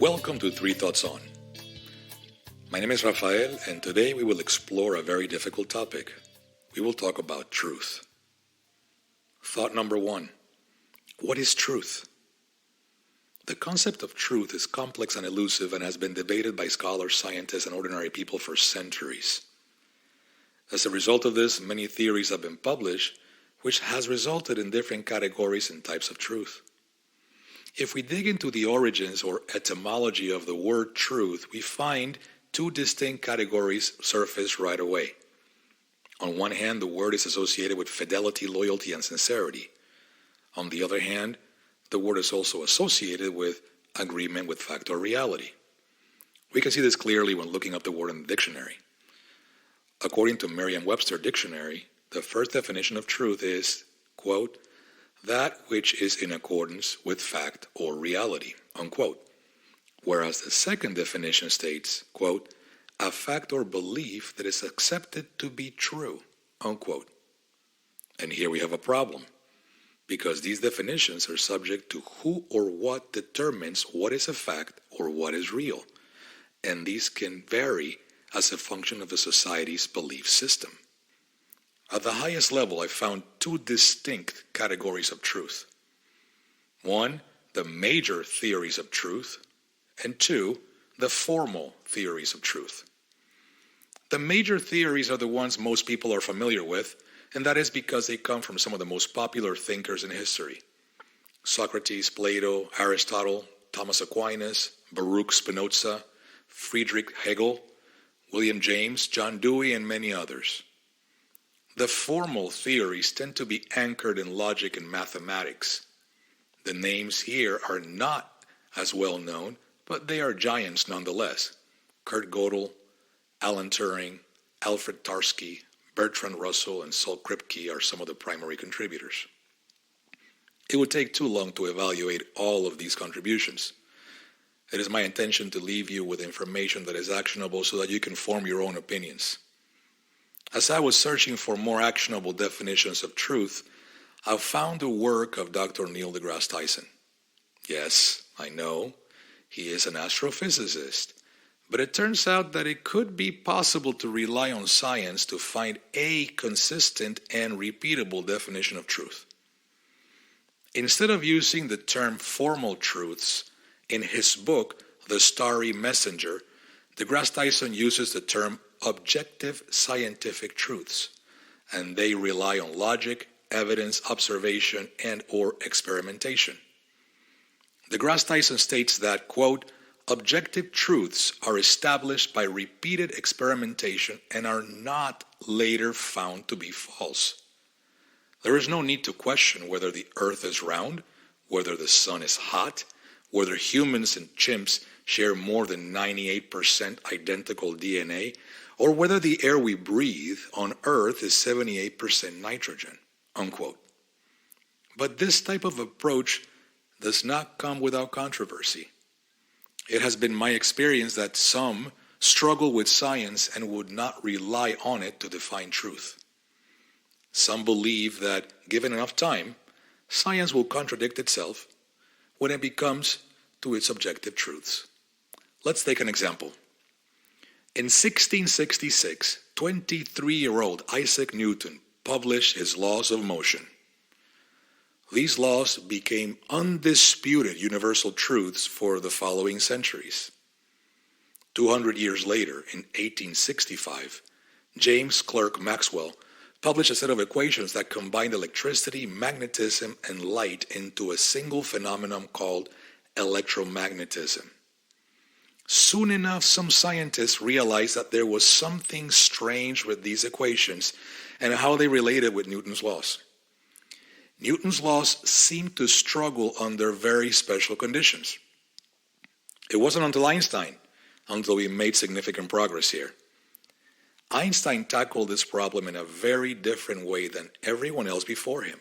Welcome to Three Thoughts On. My name is Rafael, and today we will explore a very difficult topic. We will talk about truth. Thought number one, what is truth? The concept of truth is complex and elusive and has been debated by scholars, scientists, and ordinary people for centuries. As a result of this, many theories have been published, which has resulted in different categories and types of truth. If we dig into the origins or etymology of the word truth, we find two distinct categories surface right away. On one hand, the word is associated with fidelity, loyalty, and sincerity. On the other hand, the word is also associated with agreement with fact or reality. We can see this clearly when looking up the word in the dictionary. According to Merriam-Webster Dictionary, the first definition of truth is, quote, that which is in accordance with fact or reality, unquote. Whereas the second definition states, quote, a fact or belief that is accepted to be true, unquote. And here we have a problem, because these definitions are subject to who or what determines what is a fact or what is real, and these can vary as a function of a society's belief system. At the highest level, I found two distinct categories of truth. One, the major theories of truth, and two, the formal theories of truth. The major theories are the ones most people are familiar with, and that is because they come from some of the most popular thinkers in history. Socrates, Plato, Aristotle, Thomas Aquinas, Baruch Spinoza, Friedrich Hegel, William James, John Dewey, and many others. The formal theories tend to be anchored in logic and mathematics. The names here are not as well known, but they are giants nonetheless. Kurt Gödel, Alan Turing, Alfred Tarski, Bertrand Russell, and Saul Kripke are some of the primary contributors. It would take too long to evaluate all of these contributions. It is my intention to leave you with information that is actionable so that you can form your own opinions. As I was searching for more actionable definitions of truth, I found the work of Dr. Neil deGrasse Tyson. Yes, I know, he is an astrophysicist, but it turns out that it could be possible to rely on science to find a consistent and repeatable definition of truth. Instead of using the term formal truths in his book, The Starry Messenger, deGrasse Tyson uses the term objective scientific truths, and they rely on logic, evidence, observation, and or experimentation. deGrasse Tyson states that, quote, objective truths are established by repeated experimentation and are not later found to be false. There is no need to question whether the earth is round, whether the sun is hot, whether humans and chimps share more than 98% identical DNA, or whether the air we breathe on Earth is 78% nitrogen, unquote. But this type of approach does not come without controversy. It has been my experience that some struggle with science and would not rely on it to define truth. Some believe that, given enough time, science will contradict itself when it comes to its objective truths. Let's take an example. In 1666, 23-year-old Isaac Newton published his laws of motion. These laws became undisputed universal truths for the following centuries. 200 years later, in 1865, James Clerk Maxwell published a set of equations that combined electricity, magnetism, and light into a single phenomenon called electromagnetism. Soon enough, some scientists realized that there was something strange with these equations and how they related with Newton's laws. Newton's laws seemed to struggle under very special conditions. It wasn't until Einstein he made significant progress here. Einstein tackled this problem in a very different way than everyone else before him.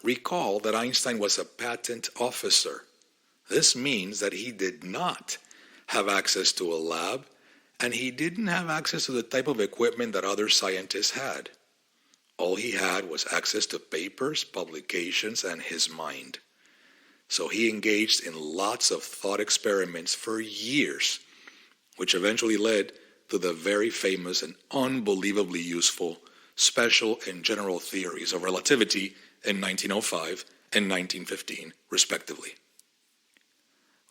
Recall that Einstein was a patent officer. This means that he did not have access to a lab, and he didn't have access to the type of equipment that other scientists had. All he had was access to papers, publications, and his mind. So he engaged in lots of thought experiments for years, which eventually led to the very famous and unbelievably useful special and general theories of relativity in 1905 and 1915, respectively.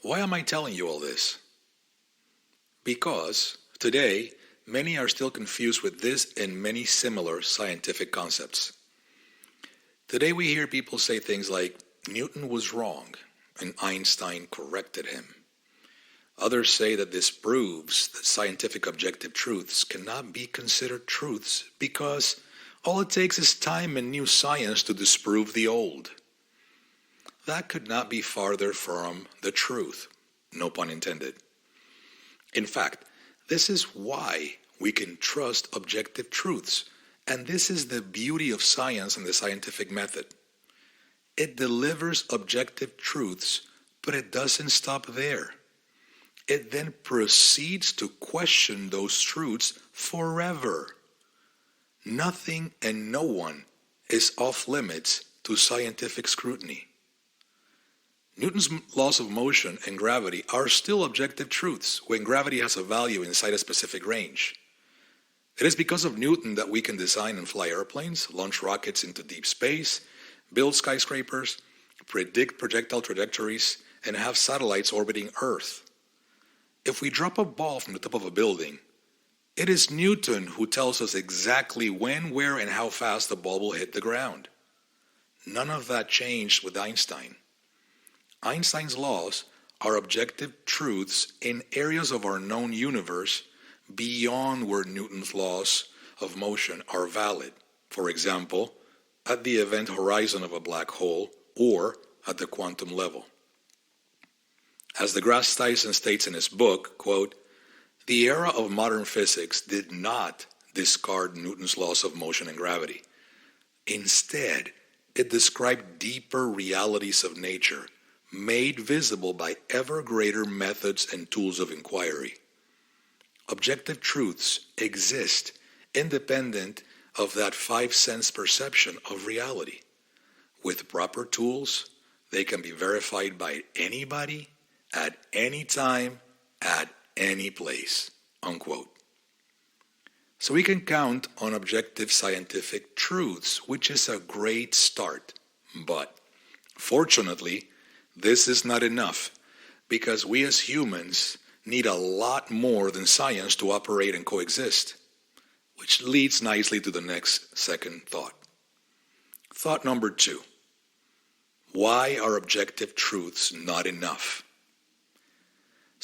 Why am I telling you all this? Because today, many are still confused with this and many similar scientific concepts. Today we hear people say things like, Newton was wrong, and Einstein corrected him. Others say that this proves that scientific objective truths cannot be considered truths because all it takes is time and new science to disprove the old. That could not be farther from the truth, no pun intended. In fact, this is why we can trust objective truths, and this is the beauty of science and the scientific method. It delivers objective truths, but it doesn't stop there. It then proceeds to question those truths forever. Nothing and no one is off limits to scientific scrutiny. Newton's laws of motion and gravity are still objective truths when gravity has a value inside a specific range. It is because of Newton that we can design and fly airplanes, launch rockets into deep space, build skyscrapers, predict projectile trajectories, and have satellites orbiting Earth. If we drop a ball from the top of a building, it is Newton who tells us exactly when, where, and how fast the ball will hit the ground. None of that changed with Einstein. Einstein's laws are objective truths in areas of our known universe beyond where Newton's laws of motion are valid. For example, at the event horizon of a black hole or at the quantum level. As deGrasse Tyson states in his book, quote, the era of modern physics did not discard Newton's laws of motion and gravity. Instead, it described deeper realities of nature made visible by ever greater methods and tools of inquiry. Objective truths exist independent of that five-sense perception of reality. With proper tools, they can be verified by anybody, at any time, at any place, unquote. So we can count on objective scientific truths, which is a great start. But, fortunately, this is not enough, because we as humans need a lot more than science to operate and coexist. Which leads nicely to the next second thought. Thought number 2. Why are objective truths not enough?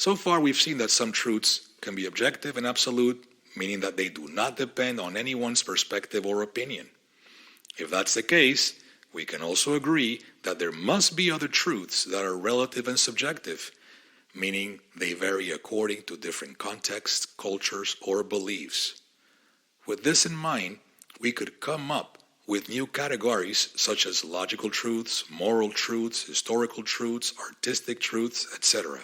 So far we've seen that some truths can be objective and absolute, meaning that they do not depend on anyone's perspective or opinion. If that's the case, we can also agree that there must be other truths that are relative and subjective, meaning they vary according to different contexts, cultures, or beliefs. With this in mind, we could come up with new categories such as logical truths, moral truths, historical truths, artistic truths, etc.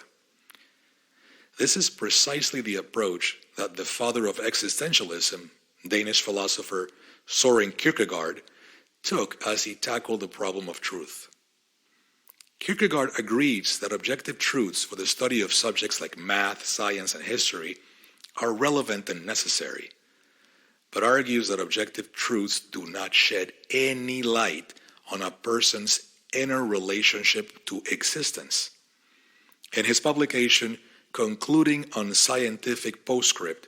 This is precisely the approach that the father of existentialism, Danish philosopher Søren Kierkegaard, took as he tackled the problem of truth. Kierkegaard agrees that objective truths for the study of subjects like math, science, and history are relevant and necessary, but argues that objective truths do not shed any light on a person's inner relationship to existence. In his publication, Concluding Unscientific Postscript,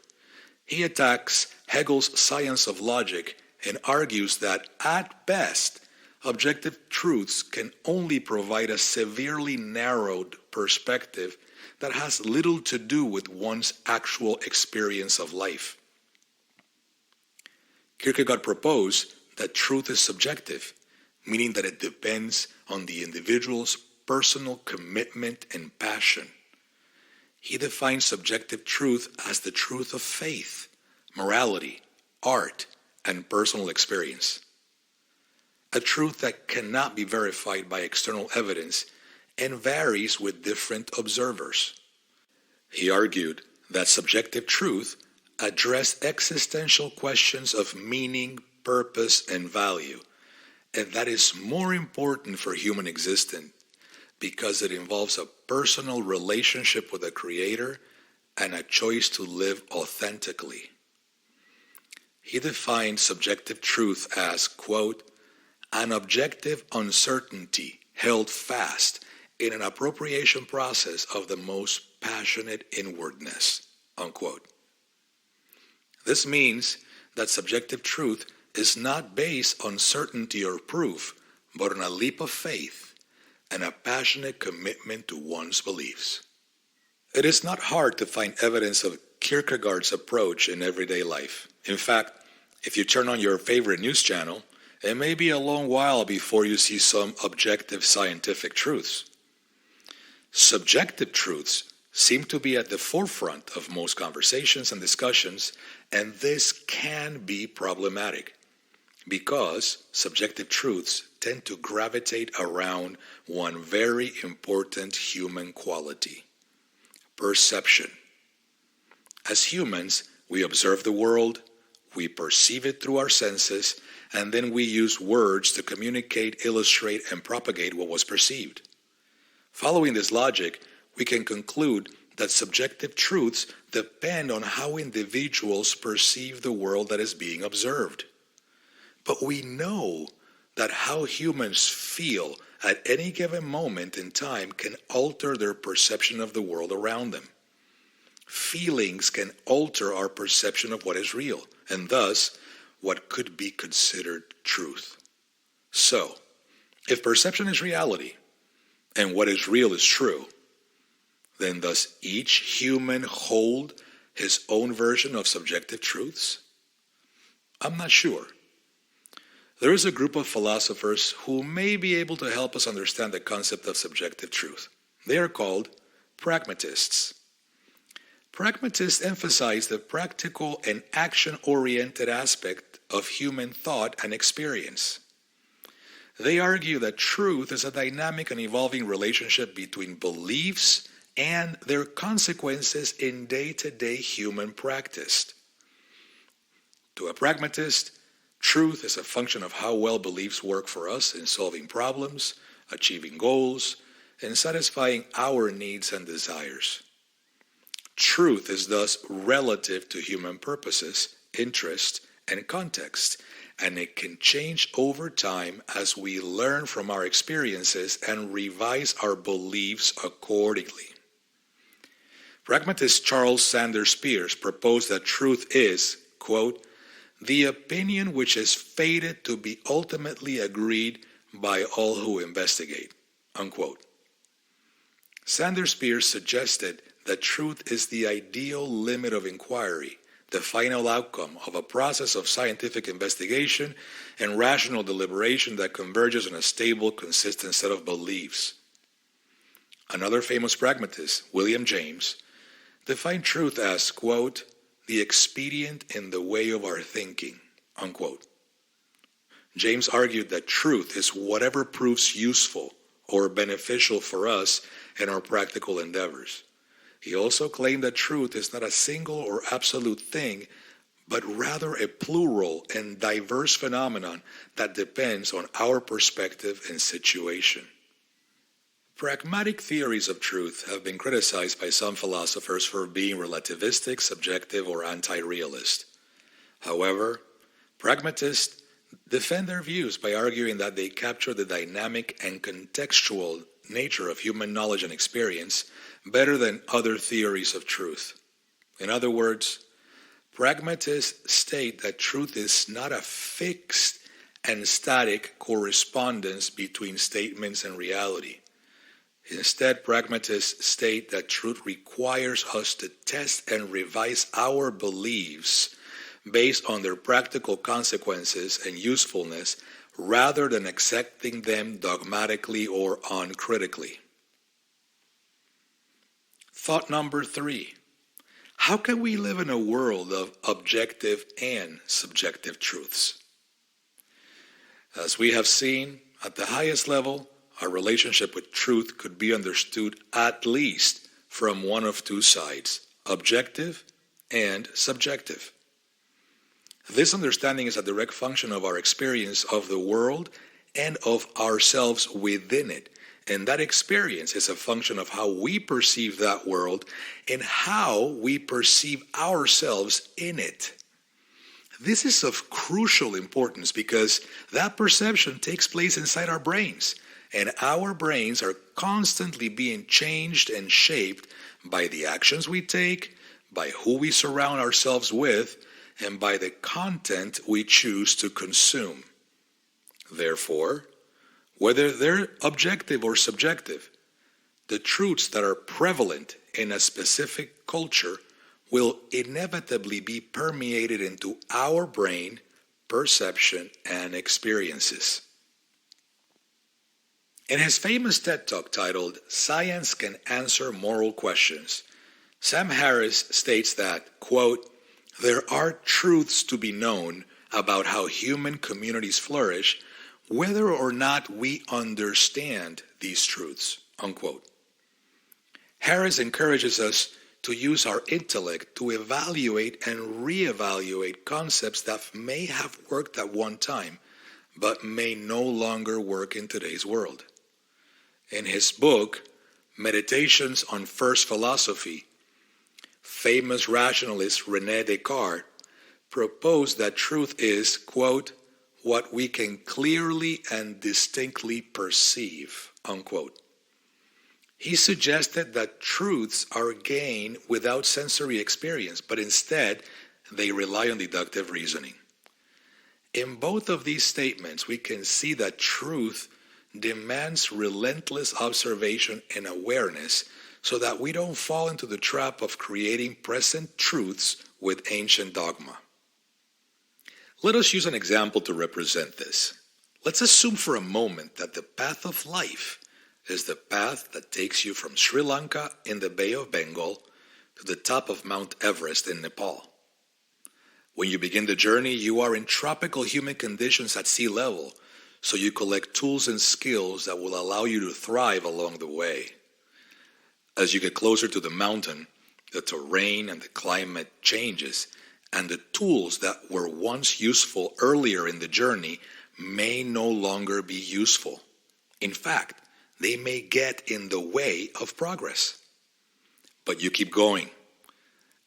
he attacks Hegel's science of logic and argues that, at best, objective truths can only provide a severely narrowed perspective that has little to do with one's actual experience of life. Kierkegaard proposed that truth is subjective, meaning that it depends on the individual's personal commitment and passion. He defines subjective truth as the truth of faith, morality, art, and personal experience. A truth that cannot be verified by external evidence and varies with different observers. He argued that subjective truth addressed existential questions of meaning, purpose, and value, and that is more important for human existence because it involves a personal relationship with the Creator and a choice to live authentically. He defined subjective truth as, quote, an objective uncertainty held fast in an appropriation process of the most passionate inwardness, unquote. This means that subjective truth is not based on certainty or proof, but on a leap of faith and a passionate commitment to one's beliefs. It is not hard to find evidence of Kierkegaard's approach in everyday life. In fact, if you turn on your favorite news channel, it may be a long while before you see some objective scientific truths. Subjective truths seem to be at the forefront of most conversations and discussions, and this can be problematic because subjective truths tend to gravitate around one very important human quality: perception. As humans, we observe the world, we perceive it through our senses, and then we use words to communicate, illustrate, and propagate what was perceived. Following this logic, we can conclude that subjective truths depend on how individuals perceive the world that is being observed. But we know that how humans feel at any given moment in time can alter their perception of the world around them. Feelings can alter our perception of what is real, and thus what could be considered truth. So, if perception is reality, and what is real is true, then does each human hold his own version of subjective truths? I'm not sure. There is a group of philosophers who may be able to help us understand the concept of subjective truth. They are called pragmatists. Pragmatists emphasize the practical and action-oriented aspect of human thought and experience. They argue that truth is a dynamic and evolving relationship between beliefs and their consequences in day-to-day human practice. To a pragmatist, truth is a function of how well beliefs work for us in solving problems, achieving goals, and satisfying our needs and desires. Truth is thus relative to human purposes, interests, and context, and it can change over time as we learn from our experiences and revise our beliefs accordingly. Pragmatist Charles Sanders Peirce proposed that truth is, quote, the opinion which is fated to be ultimately agreed by all who investigate, unquote. Sanders Peirce suggested that truth is the ideal limit of inquiry, the final outcome of a process of scientific investigation and rational deliberation that converges on a stable, consistent set of beliefs. Another famous pragmatist, William James, defined truth as, quote, the expedient in the way of our thinking, unquote. James argued that truth is whatever proves useful or beneficial for us in our practical endeavors. He also claimed that truth is not a single or absolute thing, but rather a plural and diverse phenomenon that depends on our perspective and situation. Pragmatic theories of truth have been criticized by some philosophers for being relativistic, subjective, or anti-realist. However, pragmatists defend their views by arguing that they capture the dynamic and contextual nature of human knowledge and experience better than other theories of truth. In other words, pragmatists state that truth is not a fixed and static correspondence between statements and reality. Instead, pragmatists state that truth requires us to test and revise our beliefs based on their practical consequences and usefulness rather than accepting them dogmatically or uncritically. Thought number 3. How can we live in a world of objective and subjective truths? As we have seen, at the highest level, our relationship with truth could be understood at least from one of two sides, objective and subjective. This understanding is a direct function of our experience of the world and of ourselves within it, And that experience is a function of how we perceive that world and how we perceive ourselves in it. This is of crucial importance because that perception takes place inside our brains, and our brains are constantly being changed and shaped by the actions we take, by who we surround ourselves with, and by the content we choose to consume. Therefore, whether they're objective or subjective, the truths that are prevalent in a specific culture will inevitably be permeated into our brain, perception, and experiences. In his famous TED Talk titled "Science Can Answer Moral Questions," Sam Harris states that, quote, "There are truths to be known about how human communities flourish, whether or not we understand these truths," unquote. Harris encourages us to use our intellect to evaluate and reevaluate concepts that may have worked at one time, but may no longer work in today's world. In his book, Meditations on First Philosophy, famous rationalist René Descartes proposed that truth is, quote, "what we can clearly and distinctly perceive," unquote. He suggested that truths are gained without sensory experience, but instead they rely on deductive reasoning. In both of these statements, we can see that truth demands relentless observation and awareness so that we don't fall into the trap of creating present truths with ancient dogma. Let us use an example to represent this. Let's assume for a moment that the path of life is the path that takes you from Sri Lanka in the Bay of Bengal to the top of Mount Everest in Nepal. When you begin the journey, you are in tropical humid conditions at sea level, so you collect tools and skills that will allow you to thrive along the way. As you get closer to the mountain, the terrain and the climate changes, and the tools that were once useful earlier in the journey may no longer be useful. In fact, they may get in the way of progress. But you keep going.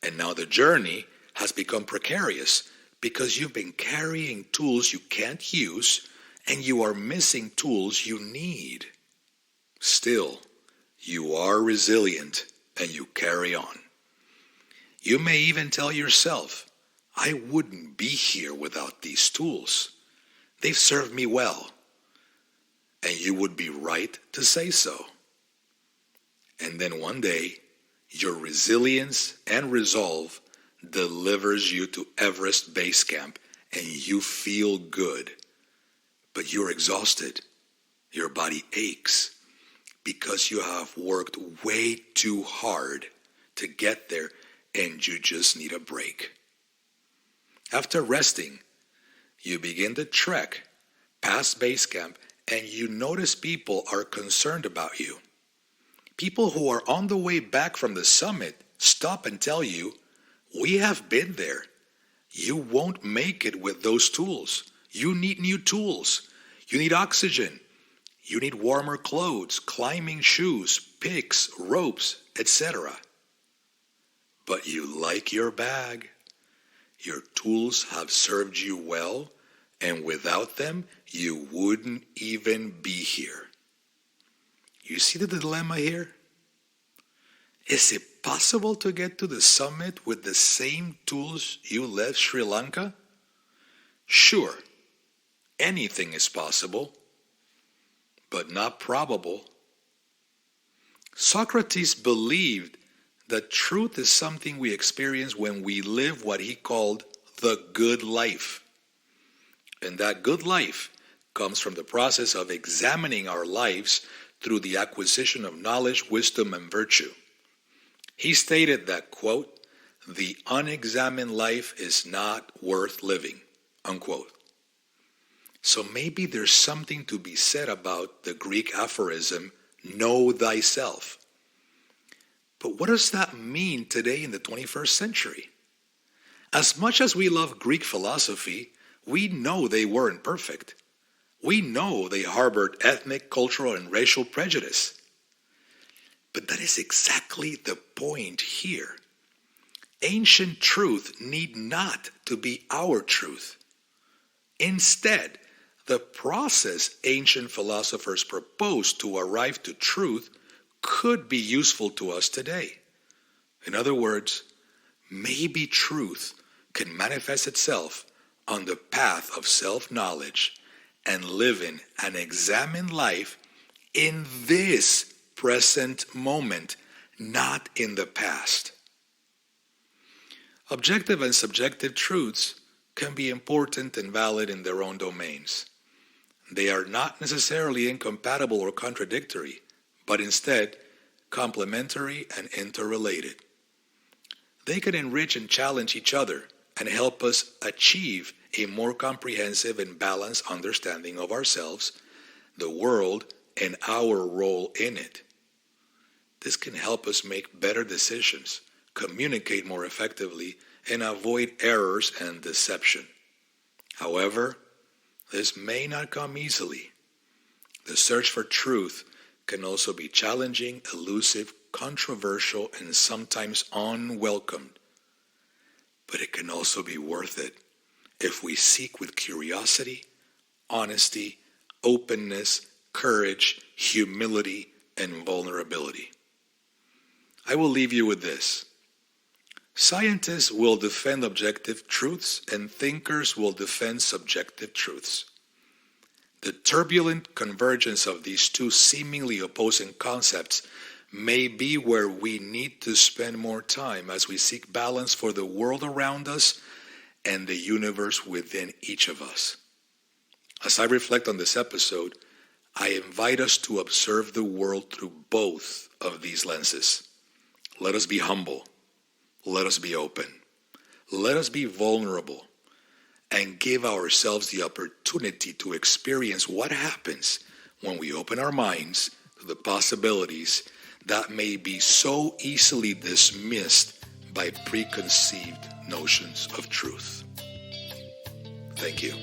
And now the journey has become precarious because you've been carrying tools you can't use and you are missing tools you need. Still, you are resilient and you carry on. You may even tell yourself, "I wouldn't be here without these tools. They've served me well." And you would be right to say so. And then one day, your resilience and resolve delivers you to Everest Base Camp and you feel good. But you're exhausted. Your body aches because you have worked way too hard to get there and you just need a break. After resting, you begin the trek past base camp and you notice people are concerned about you. People who are on the way back from the summit stop and tell you, "We have been there. You won't make it with those tools. You need new tools. You need oxygen. You need warmer clothes, climbing shoes, picks, ropes, etc." But you like your bag. Your tools have served you well, and without them, you wouldn't even be here. You see the dilemma here? Is it possible to get to the summit with the same tools you left Sri Lanka? Sure, anything is possible, but not probable. Socrates believed that truth is something we experience when we live what he called the good life. And that good life comes from the process of examining our lives through the acquisition of knowledge, wisdom, and virtue. He stated that, quote, "the unexamined life is not worth living," unquote. So maybe there's something to be said about the Greek aphorism, "know thyself." But what does that mean today in the 21st century? As much as we love Greek philosophy, we know they weren't perfect. We know they harbored ethnic, cultural, and racial prejudice. But that is exactly the point here. Ancient truth need not to be our truth. Instead, the process ancient philosophers proposed to arrive to truth could be useful to us today. In other words, maybe truth can manifest itself on the path of self-knowledge and living an examined life in this present moment, not in the past. Objective and subjective truths can be important and valid in their own domains. They are not necessarily incompatible or contradictory, but instead complementary and interrelated. They can enrich and challenge each other and help us achieve a more comprehensive and balanced understanding of ourselves, the world, and our role in it. This can help us make better decisions, communicate more effectively, and avoid errors and deception. However, this may not come easily. The search for truth can also be challenging, elusive, controversial, and sometimes unwelcomed. But it can also be worth it if we seek with curiosity, honesty, openness, courage, humility, and vulnerability. I will leave you with this. Scientists will defend objective truths and thinkers will defend subjective truths. The turbulent convergence of these two seemingly opposing concepts may be where we need to spend more time as we seek balance for the world around us and the universe within each of us. As I reflect on this episode, I invite us to observe the world through both of these lenses. Let us be humble. Let us be open. Let us be vulnerable and give ourselves the opportunity to experience what happens when we open our minds to the possibilities that may be so easily dismissed by preconceived notions of truth. Thank you.